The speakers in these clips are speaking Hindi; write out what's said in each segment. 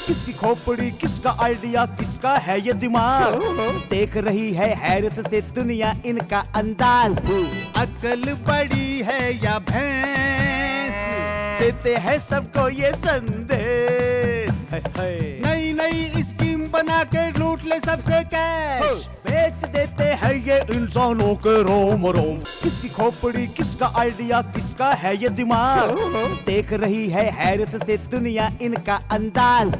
किसकी खोपड़ी, किसका आइडिया, किसका है ये दिमाग। देख रही है हैरत से दुनिया इनका अंदाज। अकल बड़ी है या भैंस, देते हैं सबको ये संदेश। नई नई स्कीम बना के लूट ले सबसे कैश। बेच देते हैं ये इंसानों के रोम रोम। किसकी खोपड़ी, किसका आइडिया, किसका है ये दिमाग। देख रही है हैरत से दुनिया इनका अंदाज।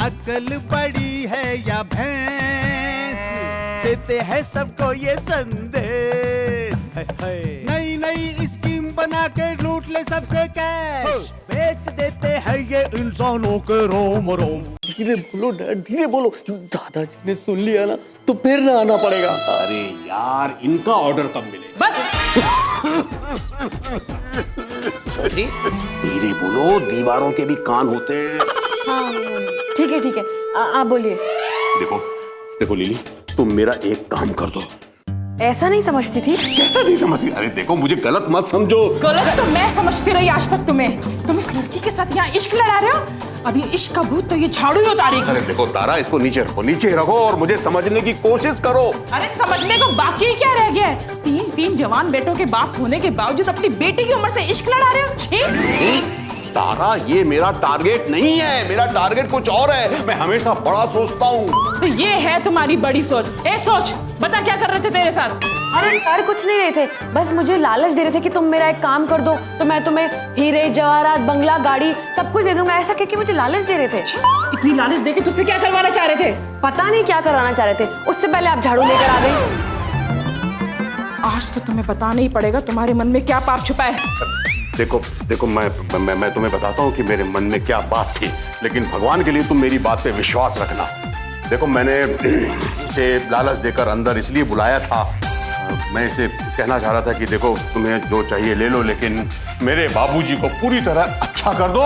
अकल बड़ी है या भैंस, देते हैं सबको ये संदेश। नई नई स्कीम बना के लूट ले सबसे कैश। बेच देते हैं ये इंसानों के रोम रोम। धीरे बोलो डैड, धीरे बोलो, दादाजी ने सुन लिया ना तो फिर ना आना पड़ेगा। अरे यार, इनका ऑर्डर कब मिले? बस चौधरी धीरे बोलो, दीवारों के भी कान होते हैं। हाँ ठीक है ठीक है, आप बोलिए। देखो देखो लिली, तुम मेरा एक काम कर दो। ऐसा नहीं समझती थी। कैसा नहीं समझती? अरे देखो, मुझे गलत मत समझो। गलत तो मैं समझती रही आज तक तुम्हें। तुम इस लड़की के साथ यहाँ इश्क लड़ा रहे हो। अभी इश्क का भूत तो ये झाड़ू ही उतारेगी। अरे देखो तारा, इसको नीचे रखो, नीचे रखो और मुझे समझने की कोशिश करो। अरे समझने को बाकी क्या रह गया है? तीन जवान बेटों के बाप होने के बावजूद अपनी बेटी की उम्र से इश्क लड़ा रहे हो। छी! तारा, ये मेरा टारगेट नहीं है, मेरा टारगेट कुछ और है। मैं हमेशा बड़ा सोचता हूँ। तो ये है तुम्हारी बड़ी सोच। ए सोच, बता क्या कर रहे थे तेरे साथ? अरे कर कुछ नहीं रहे थे, बस मुझे लालच दे रहे थे कि तुम मेरा एक काम कर दो तो मैं तुम्हें हीरे जवाहरात, बंगला, गाड़ी सब कुछ दे दूंगा। ऐसा कहके मुझे लालच दे रहे थे। इतनी लालच देके तुझसे क्या करवाना चाह रहे थे? पता नहीं क्या कराना चाह रहे थे। उससे पहले आप झाड़ू लेकर आ गई। आज तो तुम्हें बताना ही पड़ेगा तुम्हारे मन में क्या पाप छुपा है। देखो देखो, मैं तुम्हें बताता हूँ कि मेरे मन में क्या बात थी, लेकिन भगवान के लिए तुम मेरी बात पे विश्वास रखना। देखो, मैंने इसे लालच देकर अंदर इसलिए बुलाया था। मैं इसे कहना चाह रहा था कि देखो, तुम्हें जो चाहिए ले लो, लेकिन मेरे बाबूजी को पूरी तरह अच्छा कर दो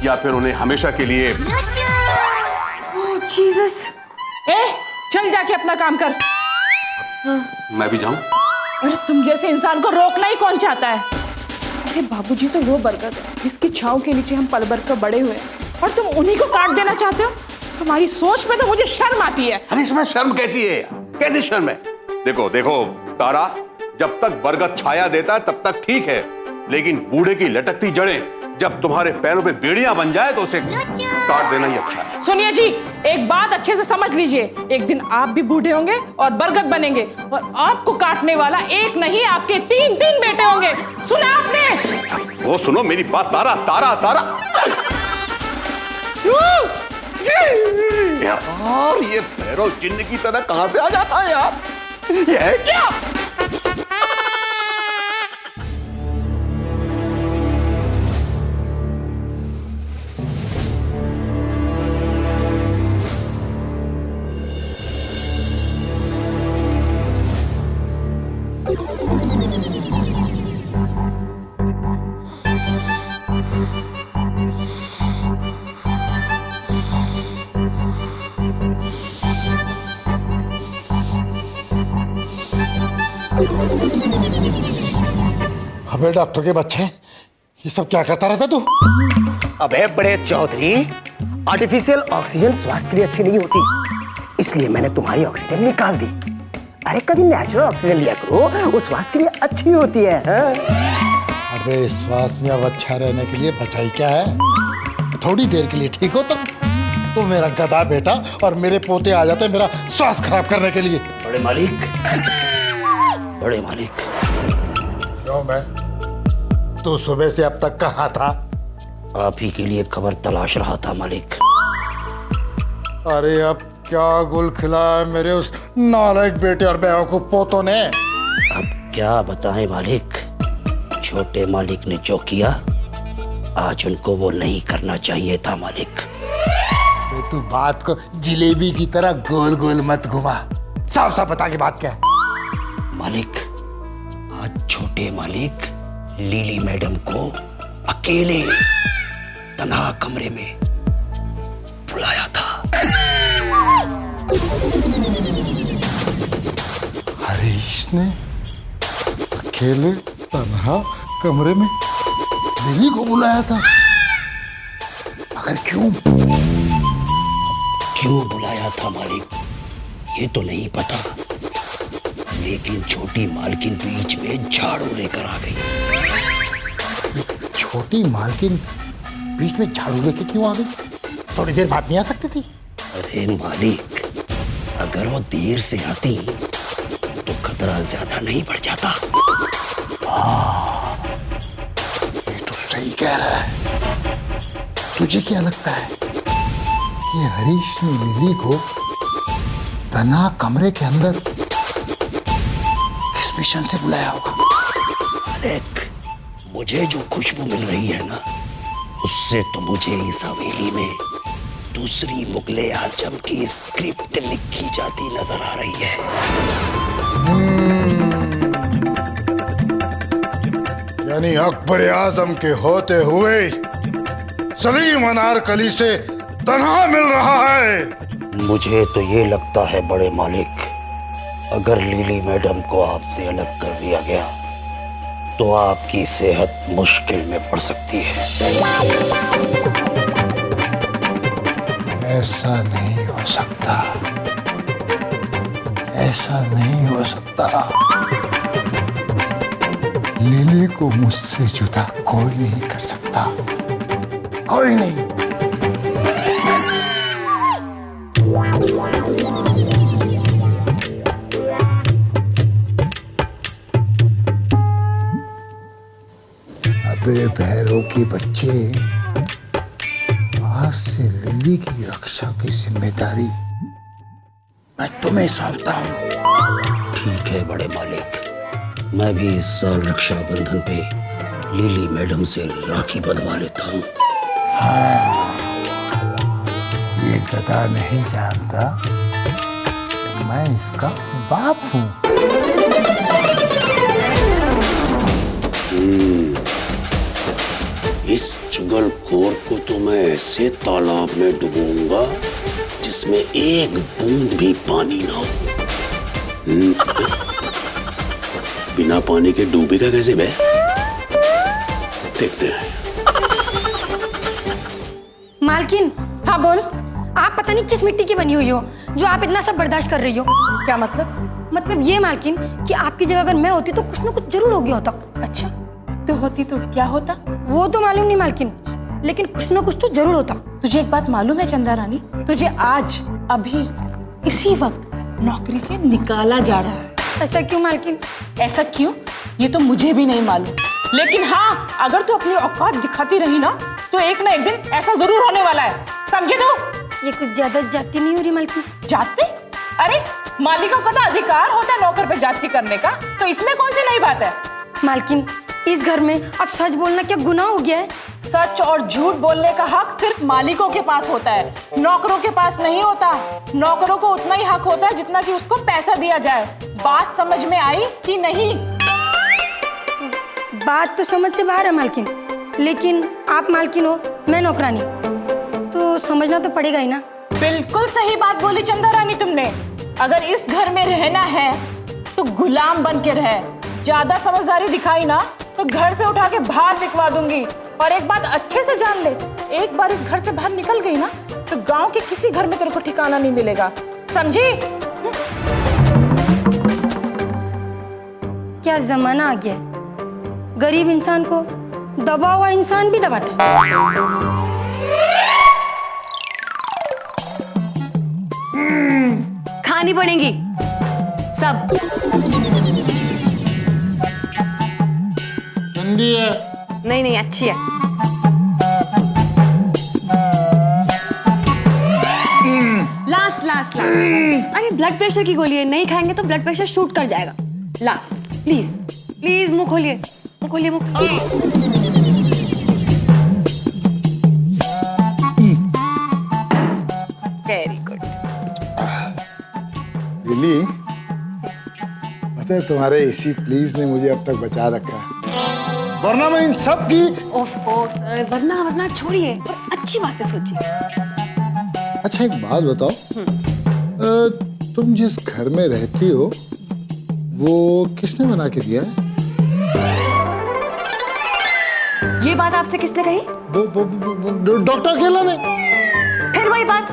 या फिर उन्हें हमेशा के लिए। ओह जीसस! ए, चल जाके अपना काम कर। मैं भी जाऊं? अरे तुम जैसे इंसान को रोकना ही कौन चाहता है? अरे बाबूजी तो वो बरगद है जिसकी छांव के नीचे हम पल भर कर बड़े हुए और तुम उन्हीं को काट देना चाहते हो। तुम्हारी सोच पे तो मुझे शर्म आती है। अरे इसमें शर्म कैसी है? कैसी शर्म है? देखो देखो तारा, जब तक बरगद छाया देता है तब तक ठीक है, लेकिन बूढ़े की लटकती जड़ें जब तुम्हारे पैरों पे बेड़ियां बन जाए तो उसे काट देना ही अच्छा है। सुनिए जी, एक बात अच्छे से समझ लीजिए, एक दिन आप भी बूढ़े होंगे और बरगद बनेंगे और आपको काटने वाला एक नहीं आपके तीन बेटे होंगे। सुना आपने? वो सुनो मेरी बात तारा, तारा तारा। यार, ये भैरव जिन्न की तरह कहां से आ जाता है यार? ये है क्या? अबे डॉक्टर के बच्चे, ये सब क्या करता रहता तू? अबे बड़े चौधरी, आर्टिफिशियल ऑक्सीजन स्वास्थ्य के लिए अच्छी नहीं होती, इसलिए मैंने तुम्हारी ऑक्सीजन निकाल दी। अरे कभी नेचुरल ऑक्सीजन लिया करो, वो स्वास्थ्य के लिए अच्छी होती है। हाँ? अबे स्वास्थ्य में अब अच्छा रहने के लिए बचाई क्या है? थोड़ी देर के लिए ठीक हो तुम। तो मेरा गधा बेटा और मेरे पोते आ जाते मेरा स्वास्थ्य खराब करने के लिए। बड़े मालिक, बड़े मालिक। क्यों मैं? तू सुबह से अब तक कहाँ था? आप ही के लिए खबर तलाश रहा था मालिक। अरे अब क्या गुल खिला है मेरे उस नालायक बेटे और बेवकूफ पोतों ने। अब क्या बताएं मालिक, छोटे मालिक ने जो किया आज उनको वो नहीं करना चाहिए था मालिक। तो तू बात को जिलेबी की तरह गोल गोल मत घुमा, साफ साफ बता के बात क्या है। मालिक, आज छोटे मालिक लिली मैडम को अकेले तन्हा कमरे में बुलाया था। हरीश ने अकेले तन्हा कमरे में लिली को बुलाया था? मगर क्यों? क्यों बुलाया था मालिक ये तो नहीं पता, लेकिन छोटी मालकिन बीच में झाड़ू लेकर आ गई। छोटी मालकिन बीच में झाड़ू लेके क्यों आ गई? थोड़ी देर बाद नहीं आ सकती थी? अरे मालिक, अगर वो देर से आती तो खतरा ज्यादा नहीं बढ़ जाता। ये तो सही कह रहा है। तुझे क्या लगता है कि हरीश ने लिली को तना कमरे के अंदर किस मिशन से बुलाया होगा? मालिक, मुझे जो खुशबू मिल रही है ना, उससे तो मुझे इस हवेली में दूसरी मुगले आजम की स्क्रिप्ट लिखी जाती नजर आ रही है। यानी अकबर आजम के होते हुए सलीम अनारकली से तनहा मिल रहा है। मुझे तो ये लगता है बड़े मालिक, अगर लिली मैडम को आपसे अलग कर दिया गया तो आपकी सेहत मुश्किल में पड़ सकती है। ऐसा नहीं हो सकता, ऐसा नहीं हो सकता। लिली को मुझसे जुदा कोई नहीं कर सकता, कोई नहीं। अबे भैरव के बच्चे, आज से लिली की रक्षा की जिम्मेदारी मैं तुम्हें सौंपता हूं। ठीक है बड़े मालिक, मैं भी इस साल रक्षाबंधन पे लिली मैडम से राखी बंधवा लेता हूँ। ये गधा नहीं जानता कि मैं इसका बाप हूं। इस चुगलखोर को तो मैं ऐसे तालाब में डुबोऊंगा जिसमें एक बूंद भी पानी ना हो। बिना पानी के डूबेगा कैसे बे? देखते हैं। मालकिन, हाँ बोल। आप पता नहीं किस मिट्टी की बनी हुई हो जो आप इतना सब बर्दाश्त कर रही हो। क्या मतलब? मतलब ये मालकिन कि आपकी जगह अगर मैं होती तो कुछ ना कुछ जरूर हो गया होता। अच्छा, तू होती तो क्या होता? वो तो मालूम नहीं मालकिन, लेकिन कुछ ना कुछ तो जरूर होता। तुझे एक बात मालूम है चंदा रानी, तुझे आज अभी इसी वक्त नौकरी से निकाला जा रहा है। ऐसा क्यों मालकिन? ऐसा क्यों ये तो मुझे भी नहीं मालूम, लेकिन हाँ, अगर तू अपनी औकात दिखाती रही ना तो एक ना एक दिन ऐसा जरूर होने वाला है, समझे तू? ये कुछ ज्यादा जाती नहीं हो रही मालकिन? जाती? अरे मालिकों का तो अधिकार होता है नौकर पे जाती करने का, तो इसमें कौन सी नई बात है? मालकिन, इस घर में अब सच बोलना क्या गुनाह हो गया है? सच और झूठ बोलने का हक सिर्फ मालिकों के पास होता है, नौकरों के पास नहीं होता। नौकरों को उतना ही हक होता है जितना कि उसको पैसा दिया जाए। बात समझ में आई कि नहीं? बात तो समझ से बाहर है मालकिन, लेकिन आप मालकिन हो, मैं नौकरानी, तो समझना तो पड़ेगा ही ना। बिल्कुल सही बात बोली चंदा रानी तुमने। अगर इस घर में रहना है तो गुलाम बन के रह। ज्यादा समझदारी दिखाई ना तो घर से उठा के बाहर फेंकवा दूंगी। और एक बात अच्छे से जान ले, एक बार इस घर से बाहर निकल गई ना तो गांव के किसी घर में तेरे को ठिकाना नहीं मिलेगा, समझी? क्या जमाना आ गया है, गरीब इंसान को दबा हुआ इंसान भी दबाता है। खानी पड़ेगी सब। गंदी है। नहीं नहीं, अच्छी है। Last last last. अरे ब्लड प्रेशर की गोली है, नहीं खाएंगे तो ब्लड प्रेशर शूट कर जाएगा। लास्ट प्लीज प्लीज, मुंह खोलिए, मुंह खोलिए, मुंह। Very good. लिली, पता है तुम्हारे इसी प्लीज ने मुझे अब तक बचा रखा है, वरना मैं इन सब की। ओफो सर, वरना वरना छोड़िए और अच्छी बातें सोचिए। अच्छा एक बात बताओ, तुम जिस घर में रहती हो वो किसने बना के दिया है? ये बात आपसे किसने कही? डॉक्टर केला ने। फिर वही बात,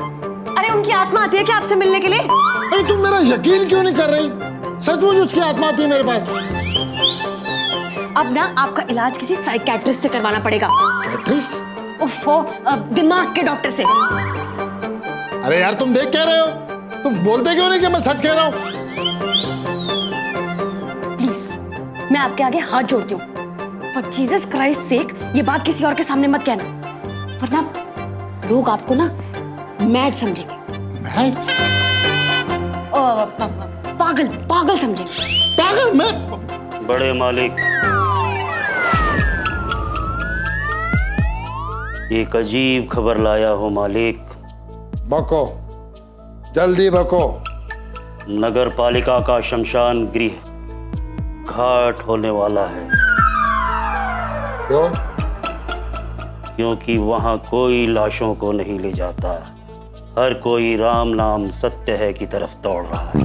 अरे उनकी आत्मा आती है क्या आपसे मिलने के लिए? अरे तुम मेरा यकीन क्यों नहीं कर रही? सचमुच उसकी आत्मा आती है मेरे पास। अब ना आपका इलाज किसी साइकियाट्रिस्ट से करवाना पड़ेगा। साइकियाट्रिस्ट? उफ़ो, दिमाग के डॉक्टर से। अरे यार तुम देख क्या रहे हो? तुम बोलते क्यों नहीं कि मैं सच कह रहा हूँ? प्लीज मैं आपके आगे हाथ जोड़ती हूँ, फॉर जीसस क्राइस्ट सेक ये बात किसी और के सामने मत कहना, वरना लोग आपको ना मैड समझेंगे। मैड? पागल पागल समझेंगे। पागल? मैं? बड़े मालिक, एक अजीब खबर लाया हो मालिक। बको, जल्दी बको। नगर पालिका का शमशान गृह घाट होने वाला है। क्यों? क्योंकि वहां कोई लाशों को नहीं ले जाता, हर कोई राम नाम सत्य है की तरफ दौड़ रहा है।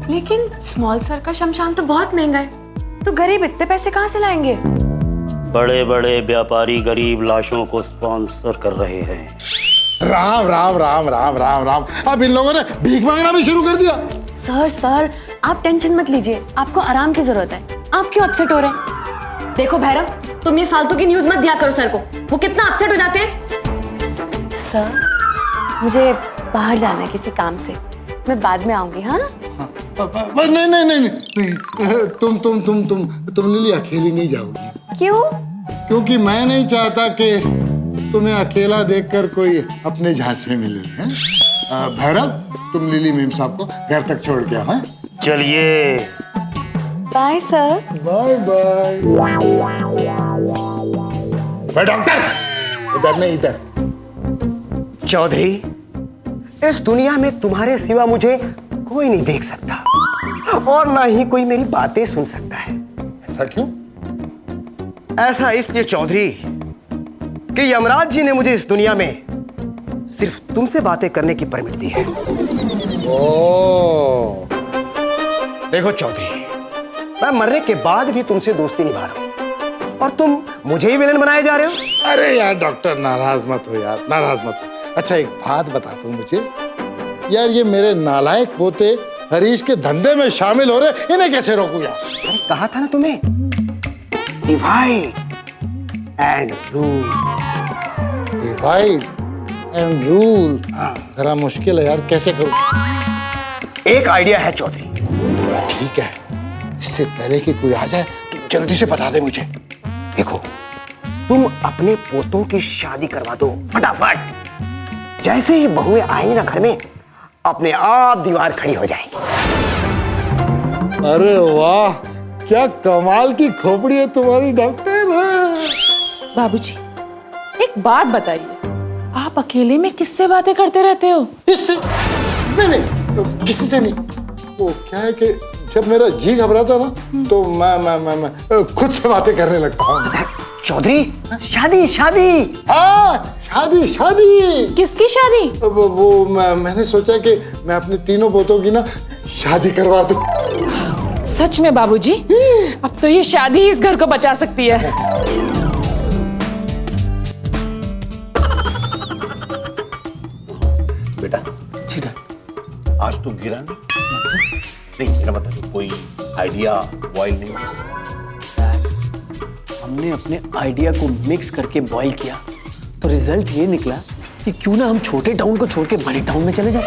लेकिन स्मॉल सर का शमशान तो बहुत महंगा है, तो गरीब इतने पैसे कहाँ से लाएंगे? बड़े बड़े व्यापारी गरीब लाशों को स्पॉन्सर कर रहे हैं। राम राम राम राम राम राम, अब इन लोगों ने भीख मांगना भी शुरू कर दिया। सर आप टेंशन मत लीजिए, आपको आराम की जरूरत है। आप क्यों अपसेट हो रहे हैं? देखो भैरव, तुम ये फालतू की न्यूज मत दिया करो सर को, वो कितना अपसेट हो जाते हैं। सर मुझे बाहर जाना है किसी काम से, मैं बाद में आऊंगी। हाँ नहीं नहीं नहीं नहीं, तुम लिली अकेली नहीं जाओगी। क्यों? क्योंकि मैं नहीं चाहता कि तुम्हें अकेला देखकर कोई अपने झांसे मिले। हैं? भैरव, तुम लिली मेम साहब को घर तक छोड़ के आओ। चलिए। Bye sir. Bye bye. Doctor, इधर नहीं इधर। चौधरी, इस दुनिया में तुम्हारे सिवा मुझे कोई नहीं देख सकता और ना ही कोई मेरी बातें सुन सकता है। ऐसा क्यों? ऐसा इसलिए चौधरी कि यमराज जी ने मुझे इस दुनिया में सिर्फ तुमसे बातें करने की परमिट दी है। ओह। देखो चौधरी, मैं मरने के बाद भी तुमसे दोस्ती निभा रहा हूं और तुम मुझे ही विलन बनाए जा रहे हो। अरे यार डॉक्टर, नाराज मत हो यार, नाराज मत हो। अच्छा एक बात बता दो मुझे यार, ये मेरे नालायक पोते हरीश के धंधे में शामिल हो रहे, इन्हें कैसे रोकूं यार? अरे कहा था ना तुम्हें, divide and rule. Divide and rule? जरा मुश्किल है यार, कैसे करूं? एक आइडिया है चौधरी। ठीक है, इससे पहले कि कोई आ जाए तो जल्दी से बता दे मुझे। देखो, तुम अपने पोतों की शादी करवा दो फटाफट। जैसे ही बहुएं आई ना घर में, अपने आप दीवार खड़ी हो जाएगी। अरे वाह, क्या कमाल की खोपड़ी है तुम्हारी डॉक्टर। बाबूजी, एक बात बताइए, आप अकेले में किससे बातें करते रहते हो? इससे नहीं, किसी से नहीं। वो क्या है कि जब मेरा जी घबराता ना तो मैं खुद से बातें करने लगता हूँ। चौधरी, शादी शादी। हाँ, शादी शादी। किसकी शादी? वो मैंने सोचा कि मैं अपने तीनों पोतों की ना शादी करवा दूं। सच में बाबूजी? अब तो ये शादी ही इस घर को बचा सकती है। बेटा, आज तू गिरा नहीं, मेरा मतलब कोई आइडिया बॉयल नहीं? हमने अपने आइडिया को मिक्स करके बॉईल किया तो रिजल्ट ये निकला कि क्यों ना हम छोटे टाउन को छोड़ के बड़े टाउन में चले जाए।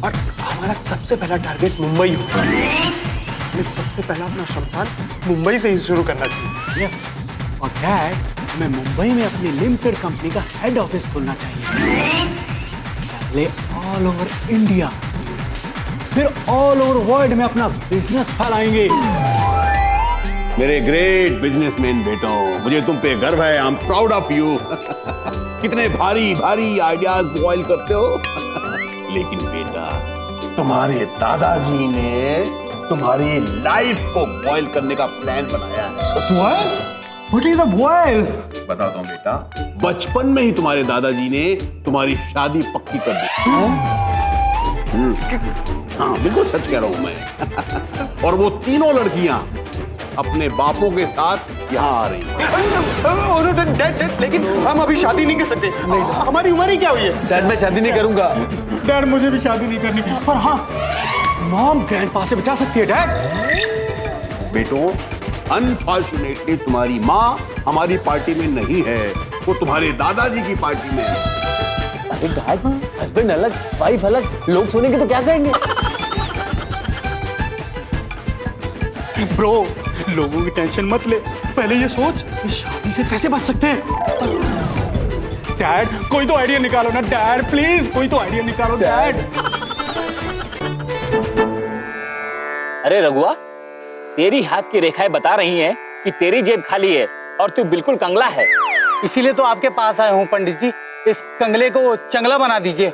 और हमारा सबसे पहला टारगेट मुंबई होगा। हमें सबसे पहला अपना शमशान मुंबई से ही शुरू करना चाहिए। यस, और डैड, हमें मुंबई में अपनी लिमिटेड कंपनी का हेड ऑफिस खोलना चाहिए। पहले ऑल ओवर इंडिया, फिर ऑल ओवर वर्ल्ड में अपना बिजनेस फैलाएंगे। मेरे ग्रेट बिजनेसमैन बेटों, मुझे तुम पे गर्व है। I am proud of you. कितने भारी भारी आइडियाज बॉयल करते हो। लेकिन बेटा, तुम्हारे दादाजी ने तुम्हारी लाइफ को बॉयल करने का प्लान बनाया है। What is the boil? बताता हूँ बेटा, बचपन में ही तुम्हारे दादाजी ने तुम्हारी शादी पक्की कर दी। हाँ, बिल्कुल सच कह रहा हूं मैं। और वो तीनों लड़कियां अपने बापों के साथ यहाँ आ रही है। डैड, लेकिन हम अभी शादी नहीं कर सकते। हमारी उम्र ही क्या हुई है? डैड मैं शादी नहीं करूंगा। डैड मुझे भी शादी नहीं करनी, पर हाँ मॉम ग्रैंडपा से बचा सकती है डैड। बेटो, अनफॉर्चुनेटली तुम्हारी माँ हमारी पार्टी में नहीं है, वो तुम्हारे दादाजी की पार्टी में है। अरे डैड, हस्बैंड अलग वाइफ अलग, लोग सुनेंगे तो क्या कहेंगे? ब्रो, लोगों की टेंशन मत ले, पहले ये सोच कि शादी से कैसे बच सकते हैं। डैड कोई तो आइडिया निकालो ना डैड, प्लीज कोई तो आइडिया निकालो डैड। अरे रघुआ, तेरी हाथ की रेखाएं बता रही हैं कि तेरी जेब खाली है और तू बिल्कुल कंगला है। इसीलिए तो आपके पास आया हूँ पंडित जी, इस कंगले को चंगला बना दीजिए।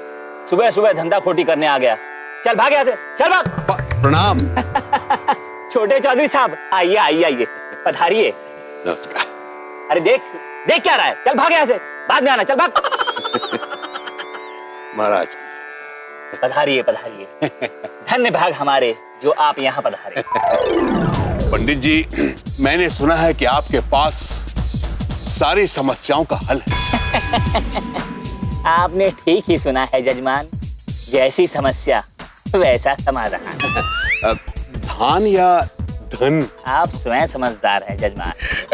सुबह सुबह धंधा खोटी करने आ गया। चल भाग यहाँ से, चल भाग। प्रणाम। छोटे चौधरी साहब, आइए आइए आइए, पधारिए। नमस्कार। अरे देख देख क्या रहा है, चल भाग यहाँ से, बाद में आना, चल भाग। महाराज पधारिए पधारिए, धन्य भाग हमारे जो आप यहाँ पधारे। पंडित जी, मैंने सुना है कि आपके पास सारी समस्याओं का हल है। आपने ठीक ही सुना है जजमान, जैसी समस्या वैसा समाधान। धान या धन? आप स्वयं समझदार हैं जजमान।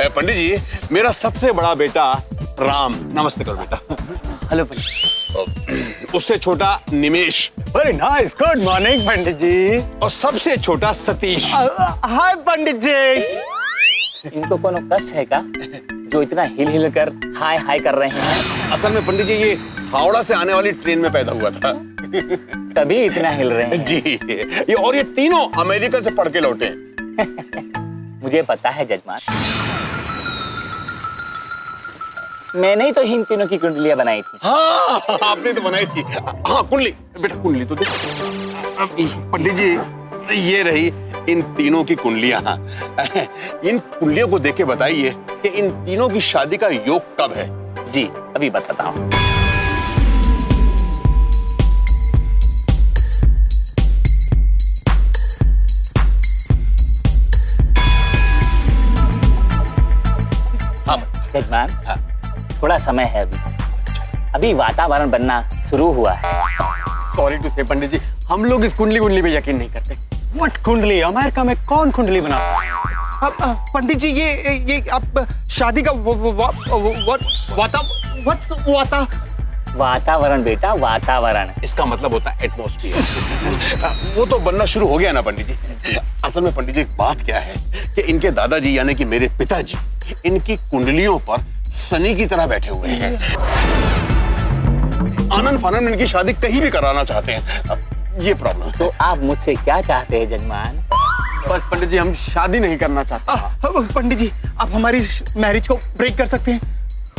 पंडित जी, मेरा सबसे बड़ा बेटा राम, नमस्ते करो बेटा। हेलो पंडित। उससे छोटा निमेश। वेरी नाइस, गुड मॉर्निंग पंडित जी। और सबसे छोटा सतीश। हाय पंडित जी। इनको कोनो कष्ट है क्या जो इतना हिल हिल कर हाय हाय कर रहे हैं? असल में पंडित जी, ये हावड़ा से आने वाली ट्रेन में पैदा हुआ था। तभी इतना हिल रहे हैं। जी, ये तीनों अमेरिका से पढ़ के लौटे हैं। मुझे पता है जजमान, मैंने ही तो इन तीनों की कुंडलियां बनाई थी। हाँ, आपने तो बनाई थी। हाँ, कुंडली बेटा, कुंडली तो देख। पंडित जी, ये रही इन तीनों की कुंडलियां। इन कुंडलियों को देख के बताइए कि इन तीनों की शादी का योग कब है। जी अभी बताता हूँ। जजमान, थोड़ा समय है अभी वातावरण बनना शुरू हुआ है। सॉरी टू से पंडित जी, हम लोग इस कुंडली पे यकीन नहीं करते। व्हाट कुंडली? अमेरिका में कौन कुंडली बना? पंडित जी, ये आप शादी का वातावरण बेटा, वातावरण। इसका मतलब होता है एटमॉस्फेयर। वो तो बनना शुरू हो गया ना पंडित जी। असल में पंडित जी, एक बात क्या है कि इनके दादाजी यानी कि मेरे पिताजी इनकी कुंडलियों पर शनि की तरह बैठे हुए हैं। आनंद फानंद इनकी शादी कहीं भी कराना चाहते हैं। ये प्रॉब्लम। तो आप मुझसे क्या चाहते हैं जजमान? बस पंडित जी, हम शादी नहीं करना चाहते। पंडित जी, आप हमारी मैरिज को ब्रेक कर सकते हैं।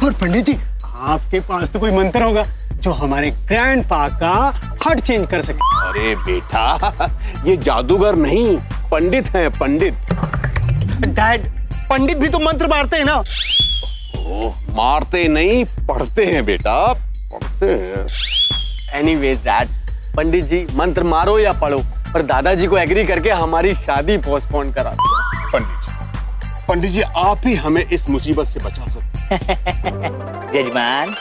और पंडित जी, आपके पास तो कोई मंत्र होगा जो हमारे ग्रैंडपा का हार्ट चेंज कर सके। अरे बेटा, ये जादूगर नहीं, पंडित हैं, पंडित। डैड, पंडित भी तो मंत्र मारते हैं ना? ओह, मारते नहीं, पढ़ते हैं बेटा, पढ़ते हैं। एनीवेज डैड, पंडित जी मंत्र मारो या पढ़ो, पर दादाजी को एग्री करके हमारी शादी पोस्टपोन करा दो। पंडित जी, आप ही हमें इस मुसीबत से बचा सकते हैं। जजमान,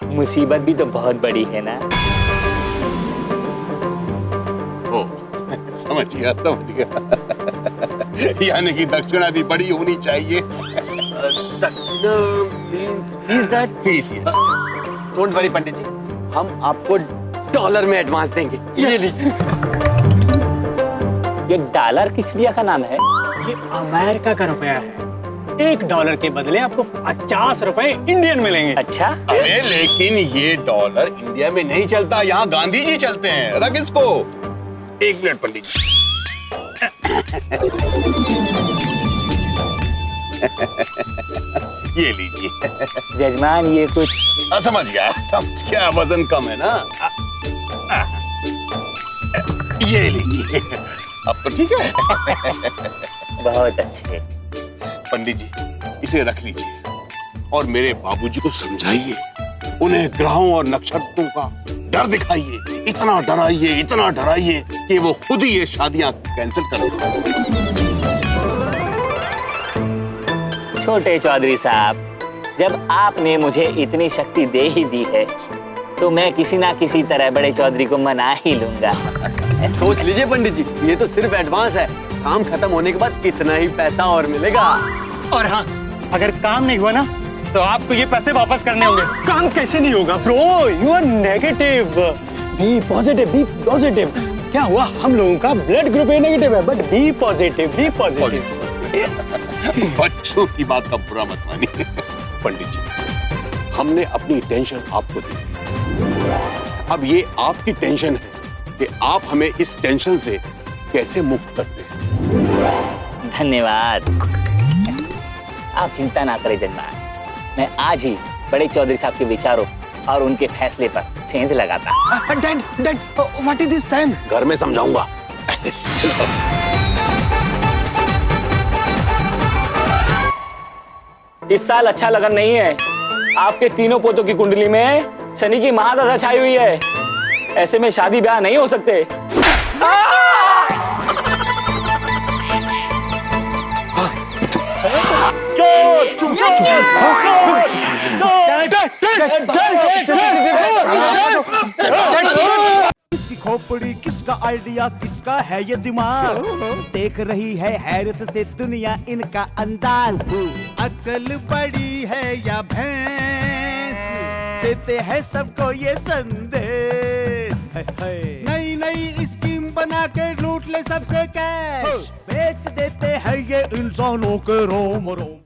मुसीबत भी तो बहुत बड़ी है ना। ओ, समझ गया। यानी कि दक्षिणा भी बड़ी होनी चाहिए। Dakshina means fees dad? Fees, yes. Don't worry pandit ji, हम आपको डॉलर में एडवांस देंगे। ये लीजिए। ये डॉलर की चिड़िया का नाम है? ये अमेरिका का रुपया है। $1 के बदले आपको 50 रुपए इंडियन मिलेंगे। अच्छा। अरे लेकिन ये डॉलर इंडिया में नहीं चलता, यहाँ गांधी जी चलते हैं। रख इसको। 1 मिनट पंडित जी। ये लीजिए। जजमान, ये कुछ समझ गया, वजन कम है ना। ये लीजिए, अब तो ठीक है। बहुत अच्छे। पंडित जी, इसे रख लीजिए और मेरे बाबूजी को समझाइए, उन्हें ग्रहों और नक्षत्रों का डर दिखाइए, इतना डराइए कि वो खुद ही ये शादियां कैंसिल कर दें। छोटे चौधरी साहब, जब आपने मुझे इतनी शक्ति दे ही दी है तो मैं किसी ना किसी तरह बड़े चौधरी को मना ही लूंगा। सोच लीजिए पंडित जी, ये तो सिर्फ एडवांस है। काम खत्म होने के बाद इतना ही पैसा और मिलेगा। और हाँ, अगर काम नहीं हुआ ना तो आपको ये पैसे वापस करने होंगे। काम कैसे नहीं होगा bro? You are negative. Be positive, B positive. क्या हुआ? हम लोगों का ब्लड ग्रुप ए नेगेटिव है, but B positive, B positive. बच्चों की बात का बुरा मत मानिए पंडित जी, हमने अपनी टेंशन आपको दी। अब ये आपकी टेंशन है कि आप हमें इस टेंशन से कैसे मुक्त करते हैं। धन्यवाद। आप चिंता ना करें जजमान, मैं आज ही बड़े चौधरी साहब के विचारों और उनके फैसले पर सेंध लगाता। डैड, व्हाट इज दिस सेंध? घर में समझाऊंगा। इस साल अच्छा लगन नहीं है। आपके तीनों पोतों की कुंडली में शनि की महादशा छाई हुई है। ऐसे में शादी ब्याह नहीं हो सकते। किसकी खोपड़ी, किसका आइडिया, किसका है ये दिमाग, देख रही है हैरत से दुनिया इनका अंदाज। अकल बड़ी है या भैंस, देते हैं सबको ये संदेश। नई नई स्कीम बना के लूट ले सबसे कैश, बेच देते हैं ये इंसानों के रोम रोम।